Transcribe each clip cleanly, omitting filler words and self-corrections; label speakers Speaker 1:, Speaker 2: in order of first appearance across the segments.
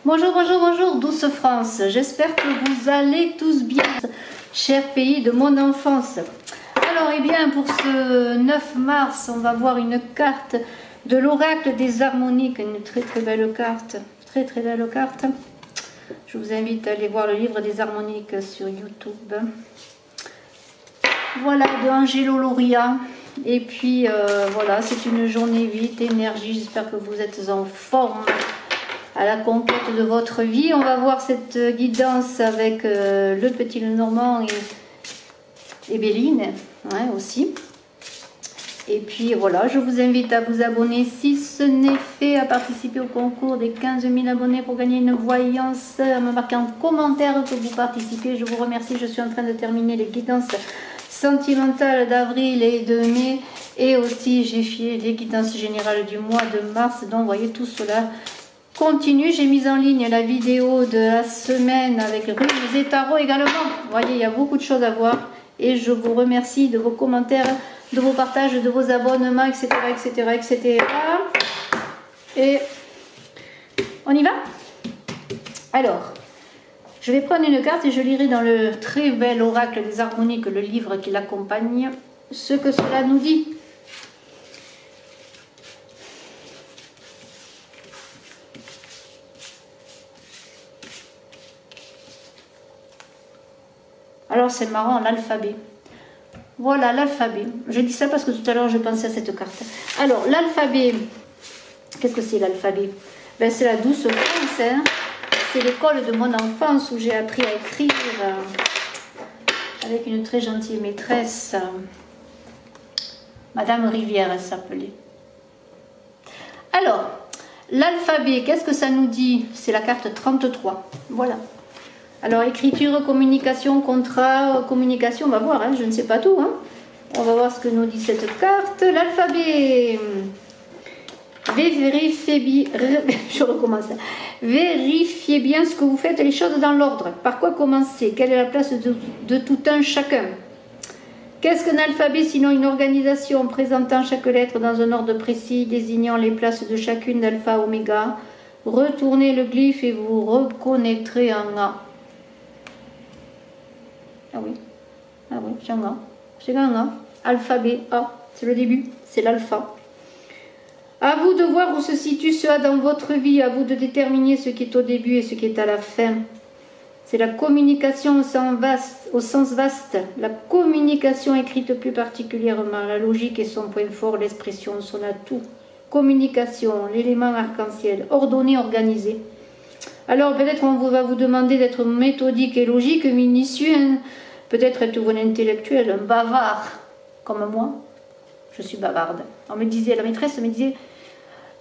Speaker 1: Bonjour, bonjour, bonjour, douce France. J'espère que vous allez tous bien, cher pays de mon enfance. Alors, eh bien, pour ce 9 mars, on va voir une carte de l'oracle des harmoniques. Une très très belle carte. Très très belle carte. Je vous invite à aller voir le livre des harmoniques sur YouTube. Voilà, de Angelo Lauria. Et puis, voilà, c'est une journée 8, énergie. J'espère que vous êtes en forme à la conquête de votre vie. On va voir cette guidance avec le petit Lenormand et Béline hein, aussi. Et puis voilà, je vous invite à vous abonner si ce n'est fait, à participer au concours des 15 000 abonnés pour gagner une voyance, à me marquer en commentaire que vous participez. Je vous remercie, je suis en train de terminer les guidances sentimentales d'avril et de mai. Et aussi j'ai fait les guidances générales du mois de mars. Donc vous voyez tout cela continue. J'ai mis en ligne la vidéo de la semaine avec runes et tarot également. Vous voyez, il y a beaucoup de choses à voir. Et je vous remercie de vos commentaires, de vos partages, de vos abonnements, etc. etc., etc. Et on y va? Alors, je vais prendre une carte et je lirai dans le très bel oracle des harmoniques, le livre qui l'accompagne, ce que cela nous dit. Alors c'est marrant, l'alphabet. Voilà, l'alphabet. Je dis ça parce que tout à l'heure je pensais à cette carte. Alors, l'alphabet, qu'est-ce que c'est l'alphabet? Ben, c'est la douce France. Hein. C'est l'école de mon enfance où j'ai appris à écrire avec une très gentille maîtresse. Madame Rivière, elle s'appelait. Alors, l'alphabet, qu'est-ce que ça nous dit? C'est la carte 33. Voilà. Alors, écriture, communication, contrat, communication, on va voir, hein, je ne sais pas tout. Hein. On va voir ce que nous dit cette carte. L'alphabet. Je recommence. Vérifiez bien ce que vous faites, les choses dans l'ordre. Par quoi commencer? Quelle est la place de tout un chacun? Qu'est-ce qu'un alphabet sinon une organisation présentant chaque lettre dans un ordre précis, désignant les places de chacune d'alpha à oméga? Retournez le glyphe et vous reconnaîtrez un A. Ah oui, c'est un A. C'est un A. Alphabet A, c'est le début, c'est l'alpha. À vous de voir où se situe ce A dans votre vie, à vous de déterminer ce qui est au début et ce qui est à la fin. C'est la communication au sens vaste, la communication écrite plus particulièrement, la logique est son point fort, l'expression son atout. Communication, l'élément arc-en-ciel, ordonné, organisé. Alors peut-être on va vous demander d'être méthodique et logique, minutieux, hein. Peut-être êtes-vous un intellectuel, un bavard, comme moi. Je suis bavarde. On me disait, la maîtresse me disait,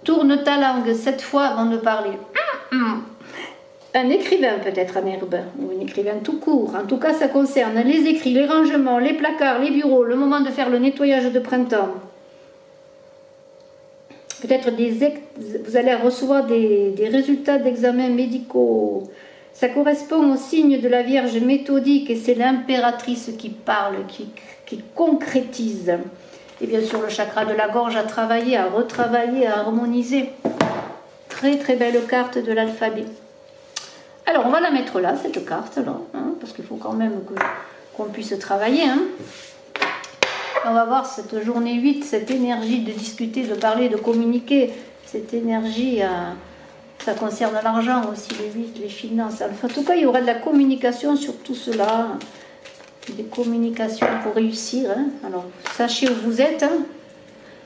Speaker 1: tourne ta langue 7 fois avant de parler. Un écrivain peut-être, un herbe, ou un écrivain tout court. En tout cas, ça concerne les écrits, les rangements, les placards, les bureaux, le moment de faire le nettoyage de printemps. Peut-être vous allez recevoir des résultats d'examens médicaux. Ça correspond au signe de la Vierge méthodique et c'est l'impératrice qui parle, qui concrétise. Et bien sûr, le chakra de la gorge à travailler, à retravailler, à harmoniser. Très très belle carte de l'alphabet. Alors, on va la mettre là, cette carte-là, hein, parce qu'il faut quand même qu'on puisse travailler. Hein. On va voir cette journée 8, cette énergie de discuter, de parler, de communiquer. Cette énergie, ça concerne l'argent aussi, les 8, les finances. En tout cas, il y aura de la communication sur tout cela. Des communications pour réussir. Hein. Alors, sachez où vous êtes. Hein.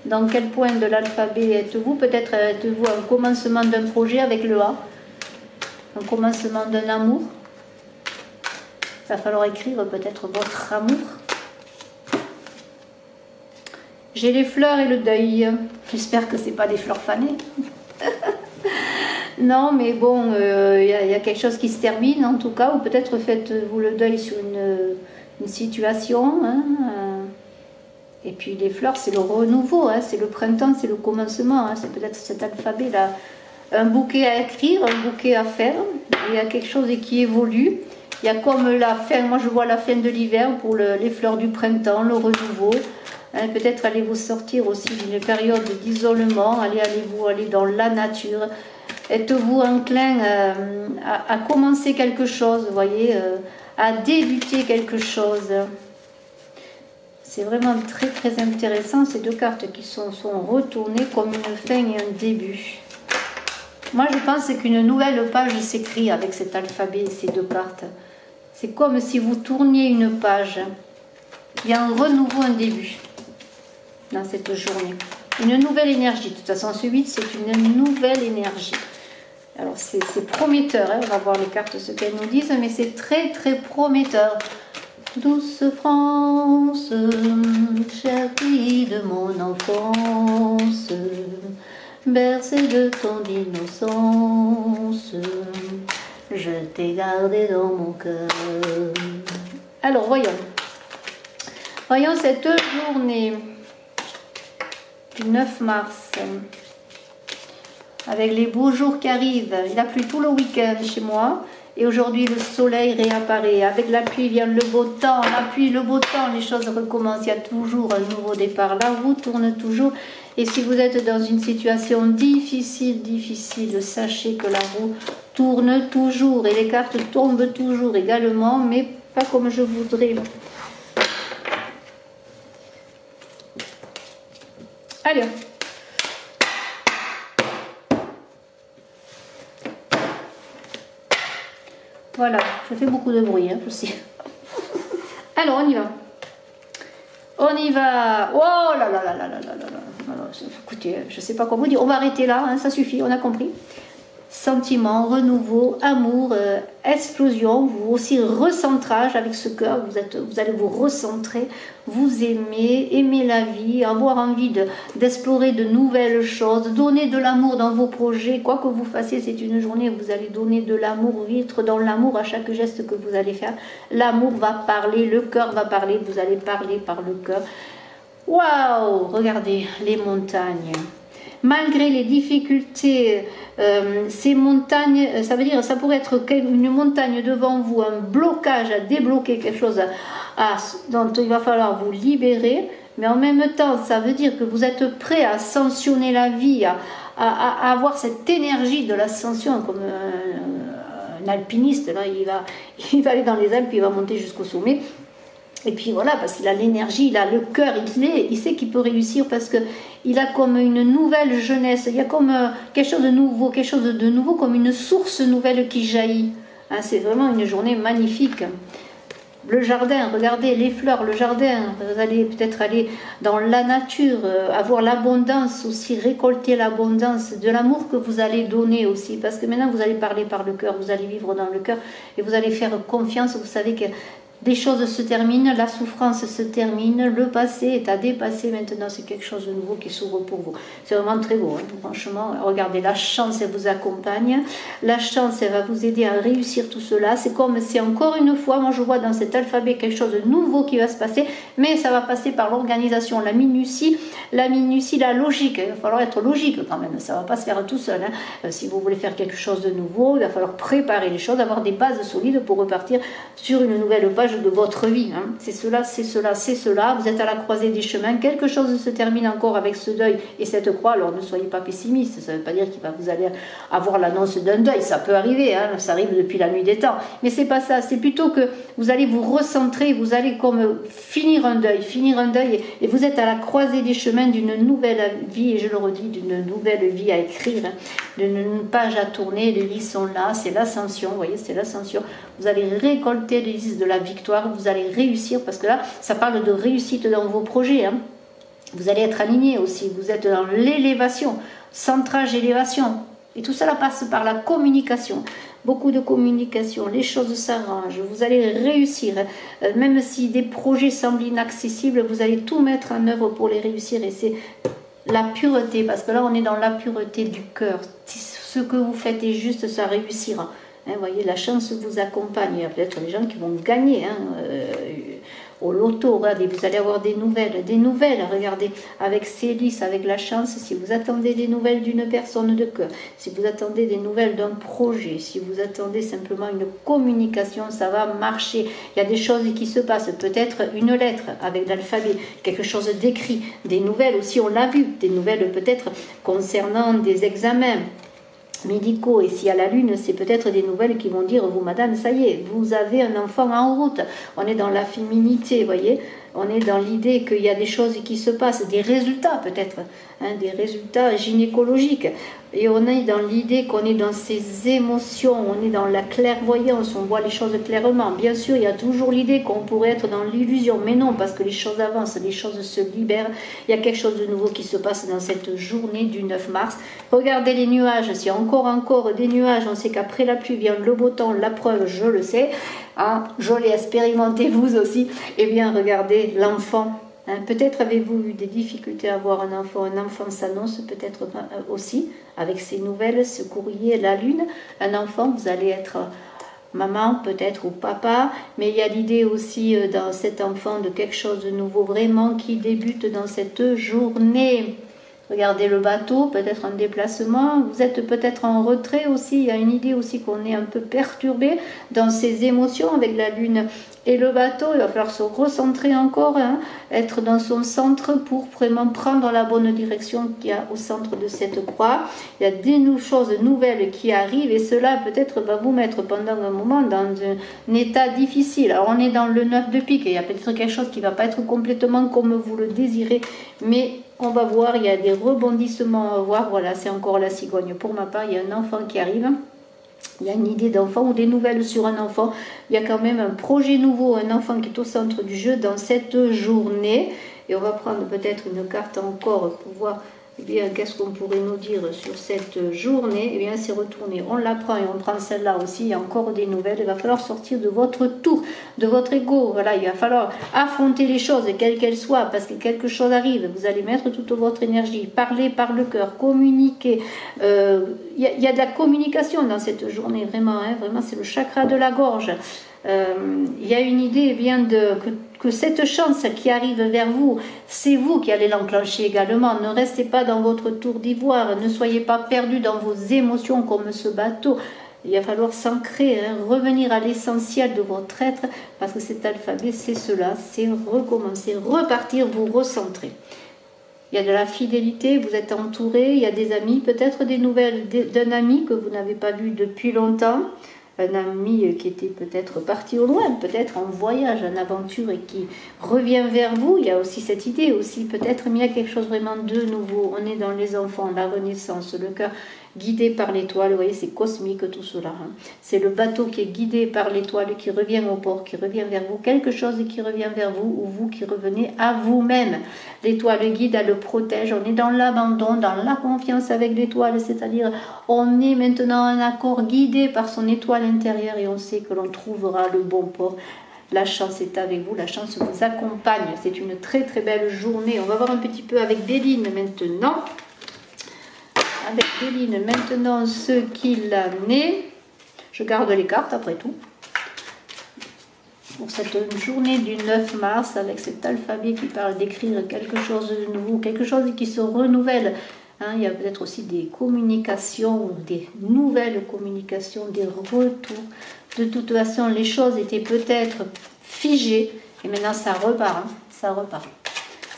Speaker 1: Dans quel point de l'alphabet êtes-vous? Peut-être êtes-vous au commencement d'un projet avec le A. Un commencement d'un amour. Il va falloir écrire peut-être votre amour. J'ai les fleurs et le deuil. J'espère que ce n'est pas des fleurs fanées. Non, mais bon, y a quelque chose qui se termine en tout cas. Ou peut-être faites-vous le deuil sur une situation. Hein, et puis les fleurs, c'est le renouveau. Hein, c'est le printemps, c'est le commencement. Hein, c'est peut-être cet alphabet-là. Un bouquet à écrire, un bouquet à faire. Il y a quelque chose qui évolue. Il y a comme la fin, moi je vois la fin de l'hiver pour les fleurs du printemps, le renouveau. Hein, peut-être allez-vous sortir aussi d'une période d'isolement, allez dans la nature, Êtes-vous enclin à commencer quelque chose, vous voyez, à débuter quelque chose? C'est vraiment très très intéressant, ces deux cartes qui sont retournées comme une fin et un début. Moi je pense qu'une nouvelle page s'écrit avec cet alphabet, ces deux cartes. C'est comme si vous tourniez une page. Il y a un renouveau, un début dans cette journée. Une nouvelle énergie. De toute façon, ce 8, c'est une nouvelle énergie. Alors, c'est prometteur. Hein. On va voir les cartes, ce qu'elles nous disent, mais c'est très, très prometteur. Douce France, chère fille de mon enfance, bercée de ton innocence, je t'ai gardé dans mon cœur. Alors, voyons. Voyons cette journée du 9 mars, avec les beaux jours qui arrivent. Il a plu tout le week-end chez moi. Et aujourd'hui, le soleil réapparaît. Avec la pluie vient le beau temps. La pluie, le beau temps, les choses recommencent. Il y a toujours un nouveau départ. La roue tourne toujours. Et si vous êtes dans une situation difficile, sachez que la roue tourne toujours. Et les cartes tombent toujours également, mais pas comme je voudrais. Allez. Voilà, je fais beaucoup de bruit, hein, je sais. Alors, on y va. On y va. Oh là là là là là là là là. Alors, écoutez, je ne sais pas quoi vous dire. On va arrêter là, hein, ça suffit, on a compris. Sentiment, renouveau, amour, explosion, vous aussi recentrage avec ce cœur, vous allez vous recentrer, vous aimer la vie, avoir envie d'explorer de nouvelles choses, donner de l'amour dans vos projets, quoi que vous fassiez, c'est une journée où vous allez donner de l'amour, être dans l'amour à chaque geste que vous allez faire. L'amour va parler, le cœur va parler, vous allez parler par le cœur. Waouh, regardez les montagnes. Malgré les difficultés, ces montagnes, ça veut dire, ça pourrait être une montagne devant vous, un blocage à débloquer, quelque chose dont il va falloir vous libérer, mais en même temps, ça veut dire que vous êtes prêt à ascensionner la vie, à avoir cette énergie de l'ascension, comme un alpiniste, là, il va aller dans les Alpes, il va monter jusqu'au sommet. Et puis voilà, parce qu'il a l'énergie, il a le cœur, il sait qu'il peut réussir parce qu'il a comme une nouvelle jeunesse, il y a comme quelque chose de nouveau, comme une source nouvelle qui jaillit. Hein, c'est vraiment une journée magnifique. Le jardin, regardez les fleurs, le jardin, vous allez peut-être aller dans la nature, avoir l'abondance aussi, récolter l'abondance, de l'amour que vous allez donner aussi, parce que maintenant vous allez parler par le cœur, vous allez vivre dans le cœur et vous allez faire confiance, vous savez que des choses se terminent, la souffrance se termine, le passé est à dépasser, maintenant c'est quelque chose de nouveau qui s'ouvre pour vous. C'est vraiment très beau, hein, franchement. Regardez, la chance, elle vous accompagne, la chance, elle va vous aider à réussir tout cela. C'est comme si encore une fois, moi je vois dans cet alphabet quelque chose de nouveau qui va se passer, mais ça va passer par l'organisation, la minutie, la logique. Il va falloir être logique quand même, ça ne va pas se faire tout seul. Hein. Si vous voulez faire quelque chose de nouveau, il va falloir préparer les choses, avoir des bases solides pour repartir sur une nouvelle page de votre vie, hein. C'est cela, c'est cela, c'est cela, vous êtes à la croisée des chemins, quelque chose se termine encore avec ce deuil et cette croix, alors ne soyez pas pessimiste, ça ne veut pas dire que vous allez avoir l'annonce d'un deuil, ça peut arriver, hein, ça arrive depuis la nuit des temps, mais c'est pas ça, c'est plutôt que vous allez vous recentrer, vous allez comme finir un deuil et vous êtes à la croisée des chemins d'une nouvelle vie, et je le redis, d'une nouvelle vie à écrire, hein, d'une page à tourner, les lys sont là, c'est l'ascension, vous voyez, c'est l'ascension, vous allez récolter les lys de la victoire, vous allez réussir, parce que là, ça parle de réussite dans vos projets, hein. Vous allez être aligné aussi, vous êtes dans l'élévation, centrage, élévation, et tout cela passe par la communication, beaucoup de communication, les choses s'arrangent, vous allez réussir, même si des projets semblent inaccessibles, vous allez tout mettre en œuvre pour les réussir, et c'est la pureté, parce que là on est dans la pureté du cœur, ce que vous faites est juste, ça réussira. Hein, vous voyez, la chance vous accompagne. Il y a peut-être des gens qui vont gagner au loto. Regardez, vous allez avoir des nouvelles. Regardez, avec ces lys, avec la chance, si vous attendez des nouvelles d'une personne de cœur, si vous attendez des nouvelles d'un projet, si vous attendez simplement une communication, ça va marcher. Il y a des choses qui se passent. Peut-être une lettre avec l'alphabet, quelque chose d'écrit, des nouvelles aussi, on l'a vu, des nouvelles peut-être concernant des examens. médicaux. Et s'il y a la lune, c'est peut-être des nouvelles qui vont dire, vous madame, ça y est, vous avez un enfant en route. On est dans la féminité, vous voyez, on est dans l'idée qu'il y a des choses qui se passent, des résultats peut-être, hein, des résultats gynécologiques. Et on est dans l'idée qu'on est dans ses émotions, on est dans la clairvoyance, on voit les choses clairement. Bien sûr, il y a toujours l'idée qu'on pourrait être dans l'illusion, mais non, parce que les choses avancent, les choses se libèrent. Il y a quelque chose de nouveau qui se passe dans cette journée du 9 mars. Regardez les nuages, s'il y a encore des nuages, on sait qu'après la pluie vient le beau temps, la preuve, je le sais. Hein, je l'ai expérimenté, vous aussi. Eh bien, regardez l'enfant. Hein, peut-être avez-vous eu des difficultés à avoir un enfant s'annonce peut-être aussi, avec ces nouvelles, ce courrier, la lune. Un enfant, vous allez être maman peut-être ou papa, mais il y a l'idée aussi dans cet enfant de quelque chose de nouveau vraiment qui débute dans cette journée. Regardez le bateau, peut-être un déplacement, vous êtes peut-être en retrait aussi, il y a une idée aussi qu'on est un peu perturbé dans ses émotions avec la lune et le bateau, il va falloir se recentrer encore, hein, être dans son centre pour vraiment prendre la bonne direction qu'il y a au centre de cette croix. Il y a des choses nouvelles qui arrivent et cela peut-être va vous mettre pendant un moment dans un état difficile. Alors on est dans le 9 de pique, il y a peut-être quelque chose qui ne va pas être complètement comme vous le désirez, mais on va voir, il y a des rebondissements à voir. Voilà, c'est encore la cigogne. Pour ma part, il y a un enfant qui arrive. Il y a une idée d'enfant ou des nouvelles sur un enfant. Il y a quand même un projet nouveau, un enfant qui est au centre du jeu dans cette journée. Et on va prendre peut-être une carte encore pour voir eh bien, qu'est-ce qu'on pourrait nous dire sur cette journée. Eh bien, c'est retourné. On la prend et on prend celle-là aussi. Il y a encore des nouvelles. Il va falloir sortir de votre tour, de votre ego. Voilà, il va falloir affronter les choses, quelles qu'elles soient, parce que quelque chose arrive. Vous allez mettre toute votre énergie, parler par le cœur, communiquer. Il y a de la communication dans cette journée, vraiment. Hein, vraiment, c'est le chakra de la gorge. Il y a une idée eh bien, que cette chance qui arrive vers vous, c'est vous qui allez l'enclencher également. Ne restez pas dans votre tour d'ivoire, ne soyez pas perdus dans vos émotions comme ce bateau. Il va falloir s'ancrer, hein, revenir à l'essentiel de votre être, parce que cet alphabet, c'est cela, c'est recommencer, repartir, vous recentrer. Il y a de la fidélité, vous êtes entouré, il y a des amis, peut-être des nouvelles d'un ami que vous n'avez pas vu depuis longtemps. Un ami qui était peut-être parti au loin, peut-être en voyage, en aventure et qui revient vers vous. Il y a aussi cette idée aussi, peut-être, mais il y a quelque chose vraiment de nouveau. On est dans les enfants, la renaissance, le cœur guidé par l'étoile. Vous voyez, c'est cosmique tout cela. Hein. C'est le bateau qui est guidé par l'étoile, qui revient au port, qui revient vers vous. Quelque chose qui revient vers vous, ou vous qui revenez à vous-même. L'étoile guide, elle le protège. On est dans l'abandon, dans la confiance avec l'étoile, c'est-à-dire on est maintenant en accord guidé par son étoile intérieure et on sait que l'on trouvera le bon port. La chance est avec vous, la chance vous accompagne. C'est une très très belle journée. On va voir un petit peu avec Béline maintenant. Avec Béline maintenant ce qu'il en est. Je garde les cartes après tout. Pour cette journée du 9 mars, avec cet alphabet qui parle d'écrire quelque chose de nouveau, quelque chose qui se renouvelle. Hein, il y a peut-être aussi des communications, des nouvelles communications, des retours. De toute façon, les choses étaient peut-être figées et maintenant ça repart. Hein, ça repart.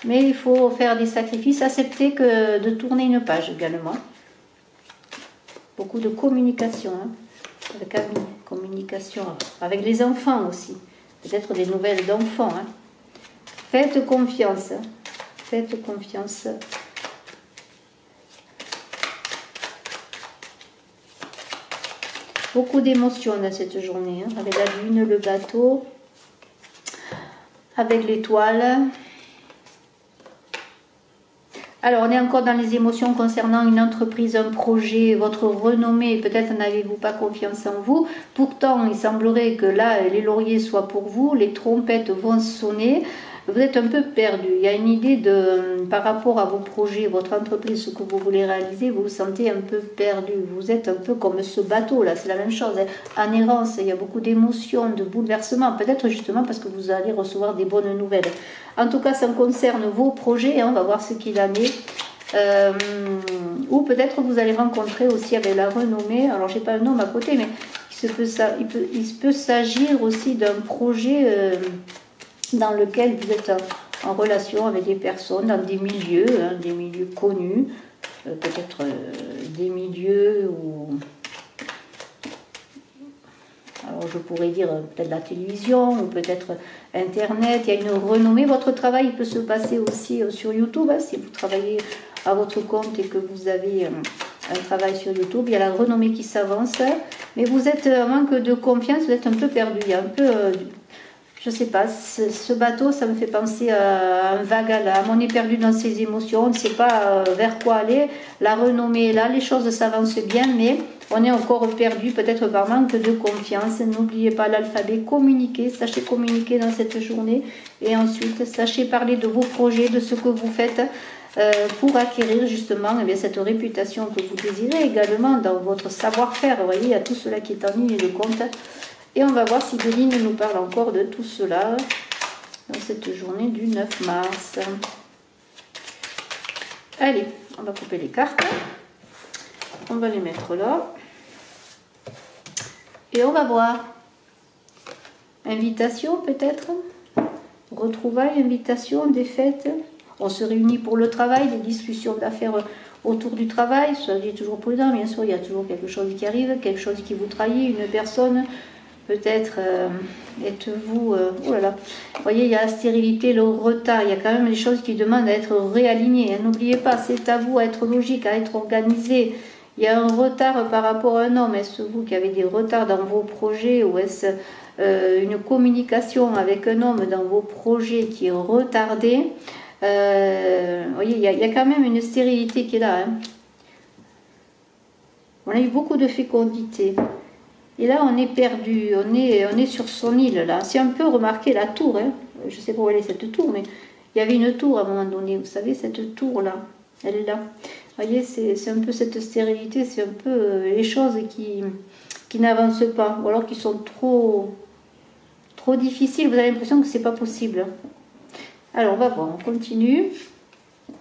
Speaker 1: Mais il faut faire des sacrifices, accepter que de tourner une page également. Beaucoup de communication, hein, avec amis, communication avec les enfants aussi. Peut-être des nouvelles d'enfants. Hein. Faites confiance. Hein. Faites confiance. Beaucoup d'émotions dans cette journée. Hein, avec la lune, le bateau, avec l'étoile. Alors, on est encore dans les émotions concernant une entreprise, un projet, votre renommée. Peut-être n'avez-vous pas confiance en vous. Pourtant, il semblerait que là, les lauriers soient pour vous. Les trompettes vont sonner. Vous êtes un peu perdu. Il y a une idée par rapport à vos projets, votre entreprise, ce que vous voulez réaliser, vous vous sentez un peu perdu. Vous êtes un peu comme ce bateau-là. C'est la même chose. Hein. En errance, il y a beaucoup d'émotions, de bouleversements. Peut-être justement parce que vous allez recevoir des bonnes nouvelles. En tout cas, ça concerne vos projets. Hein. On va voir ce qu'il en est. Ou peut-être vous allez rencontrer aussi avec la renommée. Alors, je n'ai pas un nom à côté, mais il peut s'agir aussi d'un projet... dans lequel vous êtes en relation avec des personnes, dans des milieux connus, peut-être des milieux ou... Alors je pourrais dire peut-être la télévision ou peut-être Internet, il y a une renommée. Votre travail peut se passer aussi sur YouTube, hein, si vous travaillez à votre compte et que vous avez un travail sur YouTube, il y a la renommée qui s'avance, mais vous êtes en manque de confiance, vous êtes un peu perdu, il y a un peu, je sais pas, ce bateau ça me fait penser à un vague à l'âme, on est perdu dans ses émotions, on ne sait pas vers quoi aller, la renommée est là, les choses s'avancent bien, mais on est encore perdu, peut-être par manque de confiance. N'oubliez pas l'alphabet, communiquer, sachez communiquer dans cette journée. Et ensuite, sachez parler de vos projets, de ce que vous faites pour acquérir justement eh bien, cette réputation que vous désirez également dans votre savoir-faire. Vous voyez, il y a tout cela qui est en ligne de compte. Et on va voir si Béline nous parle encore de tout cela dans cette journée du 9 mars. Allez, on va couper les cartes. On va les mettre là. Et on va voir. Invitation peut-être. Retrouvailles, invitation, des fêtes. On se réunit pour le travail, des discussions d'affaires autour du travail. Soyez toujours prudent, bien sûr, il y a toujours quelque chose qui arrive, quelque chose qui vous trahit, une personne. Peut-être êtes-vous... oh là là. Vous voyez, il y a la stérilité, le retard. Il y a quand même des choses qui demandent à être réalignées. N'oubliez pas, c'est à vous à être logique, à être organisé. Il y a un retard par rapport à un homme. Est-ce vous qui avez des retards dans vos projets ou est-ce une communication avec un homme dans vos projets qui est retardée? Vous voyez, il y a quand même une stérilité qui est là. Hein. On a eu beaucoup de fécondité. Et là, on est perdu. On est sur son île, là. C'est un peu remarqué la tour. Hein. Je ne sais pas où elle est, cette tour, mais il y avait une tour à un moment donné. Vous savez, cette tour-là. Elle est là. Vous voyez, c'est un peu cette stérilité, c'est un peu les choses qui n'avancent pas, ou alors qui sont trop difficiles. Vous avez l'impression que c'est pas possible. Alors, on va voir, on continue. Vous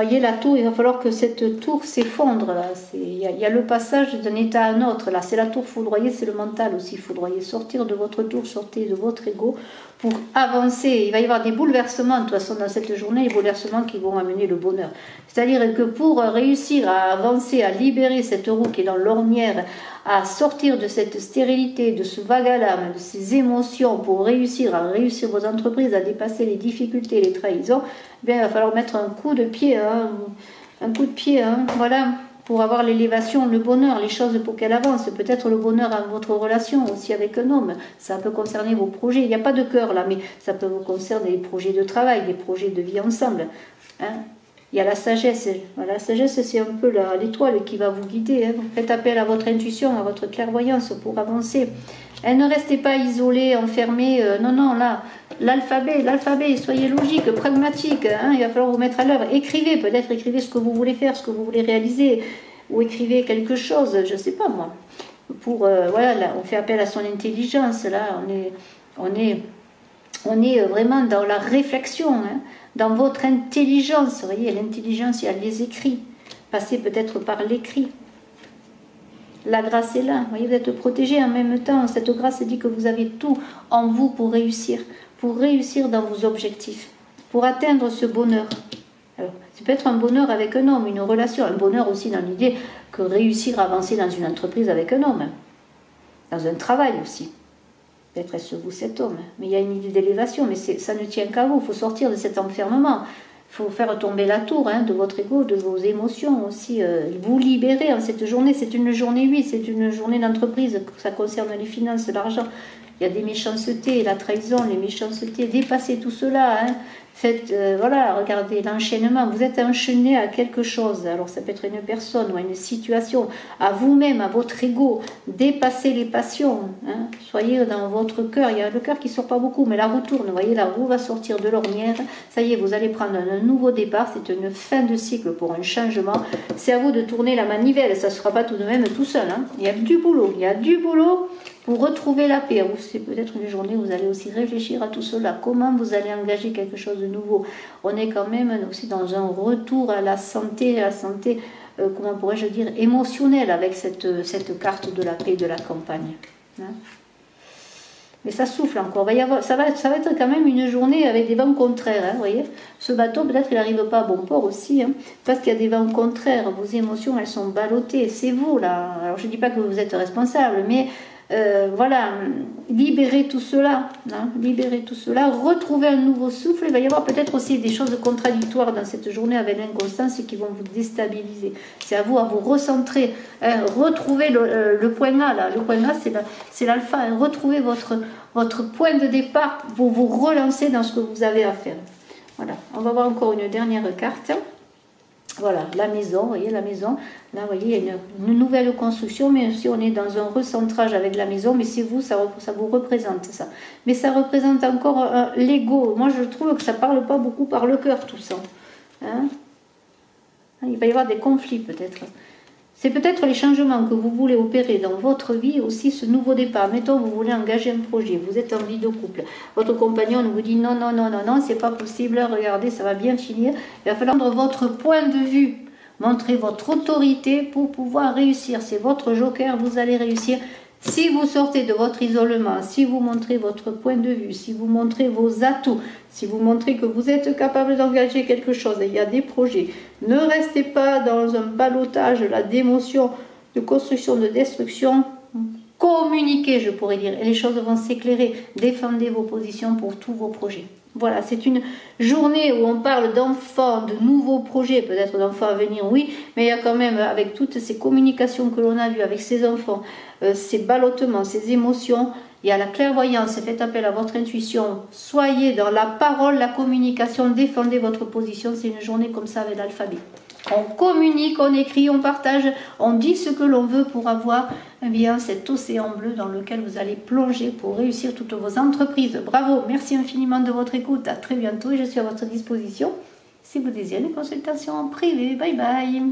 Speaker 1: voyez, la tour, il va falloir que cette tour s'effondre. Il y a le passage d'un état à un autre. Là, c'est la tour foudroyée, c'est le mental aussi foudroyé. Sortir de votre tour, sortir de votre ego pour avancer. Il va y avoir des bouleversements, de toute façon, dans cette journée, des bouleversements qui vont amener le bonheur. C'est-à-dire que pour réussir à avancer, à libérer cette roue qui est dans l'ornière, à sortir de cette stérilité, de ce vague à l'âme, de ces émotions, pour réussir à réussir vos entreprises, à dépasser les difficultés, les trahisons, eh bien, il va falloir mettre un coup de pied, hein, voilà, pour avoir l'élévation, le bonheur, les choses pour qu'elles avancent. Peut-être le bonheur à votre relation aussi avec un homme. Ça peut concerner vos projets. Il n'y a pas de cœur là, mais ça peut vous concerner des projets de travail, des projets de vie ensemble. Hein. Il y a la sagesse. La sagesse, c'est un peu l'étoile qui va vous guider. Hein. Faites appel à votre intuition, à votre clairvoyance pour avancer. Et ne restez pas isolés, enfermés. Non, là, l'alphabet, soyez logique, pragmatique. Hein. Il va falloir vous mettre à l'œuvre. Écrivez, peut-être écrivez ce que vous voulez faire, ce que vous voulez réaliser. Ou écrivez quelque chose, je ne sais pas moi. Voilà, là, on fait appel à son intelligence. Là, on est vraiment dans la réflexion. Hein. Dans votre intelligence, vous voyez, l'intelligence, il y a les écrits. Passez peut-être par l'écrit. La grâce est là, vous voyez, vous êtes protégé en même temps. Cette grâce dit que vous avez tout en vous pour réussir dans vos objectifs, pour atteindre ce bonheur. Alors, ça peut être un bonheur avec un homme, une relation, un bonheur aussi dans l'idée que réussir à avancer dans une entreprise avec un homme, dans un travail aussi. Peut-être est-ce vous cet homme, mais il y a une idée d'élévation, mais ça ne tient qu'à vous, il faut sortir de cet enfermement, il faut faire tomber la tour de votre ego, de vos émotions aussi, vous libérer en cette journée, c'est une journée 8, c'est une journée d'entreprise, ça concerne les finances, l'argent, il y a des méchancetés, la trahison, les méchancetés, dépassez tout cela, hein. Faites, voilà, regardez l'enchaînement, vous êtes enchaîné à quelque chose, alors ça peut être une personne ou une situation, à vous-même, à votre ego, dépassez les passions, hein. Soyez dans votre cœur, il y a le cœur qui ne sort pas beaucoup, mais la roue tourne, vous voyez, la roue va sortir de l'ornière, ça y est, vous allez prendre un nouveau départ, c'est une fin de cycle pour un changement, c'est à vous de tourner la manivelle, ça ne se fera pas tout de même tout seul, hein. Il y a du boulot, pour retrouver la paix. C'est peut-être une journée où vous allez aussi réfléchir à tout cela. Comment vous allez engager quelque chose de nouveau. On est quand même aussi dans un retour à la santé, comment pourrais-je dire, émotionnelle avec cette carte de la paix de la campagne. Hein. Mais ça souffle encore. Ça va être quand même une journée avec des vents contraires. Hein, vous voyez, ce bateau, peut-être il n'arrive pas à bon port aussi. Hein, parce qu'il y a des vents contraires. Vos émotions, elles sont ballottées. C'est vous, là. Alors, je ne dis pas que vous êtes responsable, mais voilà, libérez tout cela. Hein, libérez tout cela. Retrouvez un nouveau souffle. Il va y avoir peut-être aussi des choses contradictoires dans cette journée avec l'inconstance qui vont vous déstabiliser. C'est à vous recentrer. Hein, retrouvez le point A, là. Le point A, c'est l'alpha. Hein, retrouvez votre point de départ pour vous relancer dans ce que vous avez à faire. Voilà, on va voir encore une dernière carte. Voilà, la maison, vous voyez la maison. Là, vous voyez, il y a une nouvelle construction, mais aussi on est dans un recentrage avec la maison, mais c'est vous, ça vous représente ça. Mais ça représente encore l'ego. Moi, je trouve que ça ne parle pas beaucoup par le cœur, tout ça. Hein? Il va y avoir des conflits, peut-être. C'est peut-être les changements que vous voulez opérer dans votre vie, aussi ce nouveau départ. Mettons, vous voulez engager un projet, vous êtes en vie de couple. Votre compagnon vous dit non, non, non, non, non, c'est pas possible, regardez, ça va bien finir. Il va falloir votre point de vue, montrer votre autorité pour pouvoir réussir. C'est votre joker, vous allez réussir. Si vous sortez de votre isolement, si vous montrez votre point de vue, si vous montrez vos atouts, si vous montrez que vous êtes capable d'engager quelque chose, il y a des projets, ne restez pas dans un ballottage d'émotions, de construction, de destruction. Communiquez, je pourrais dire, et les choses vont s'éclairer. Défendez vos positions pour tous vos projets. Voilà, c'est une journée où on parle d'enfants, de nouveaux projets, peut-être d'enfants à venir, oui, mais il y a quand même, avec toutes ces communications que l'on a vues avec ces enfants, ces ballottements, ces émotions, il y a la clairvoyance, faites appel à votre intuition, soyez dans la parole, la communication, défendez votre position, c'est une journée comme ça avec l'alphabet. On communique, on écrit, on partage, on dit ce que l'on veut pour avoir bien cet océan bleu dans lequel vous allez plonger pour réussir toutes vos entreprises. Bravo, merci infiniment de votre écoute, à très bientôt et je suis à votre disposition si vous désirez une consultation en privé. Bye bye.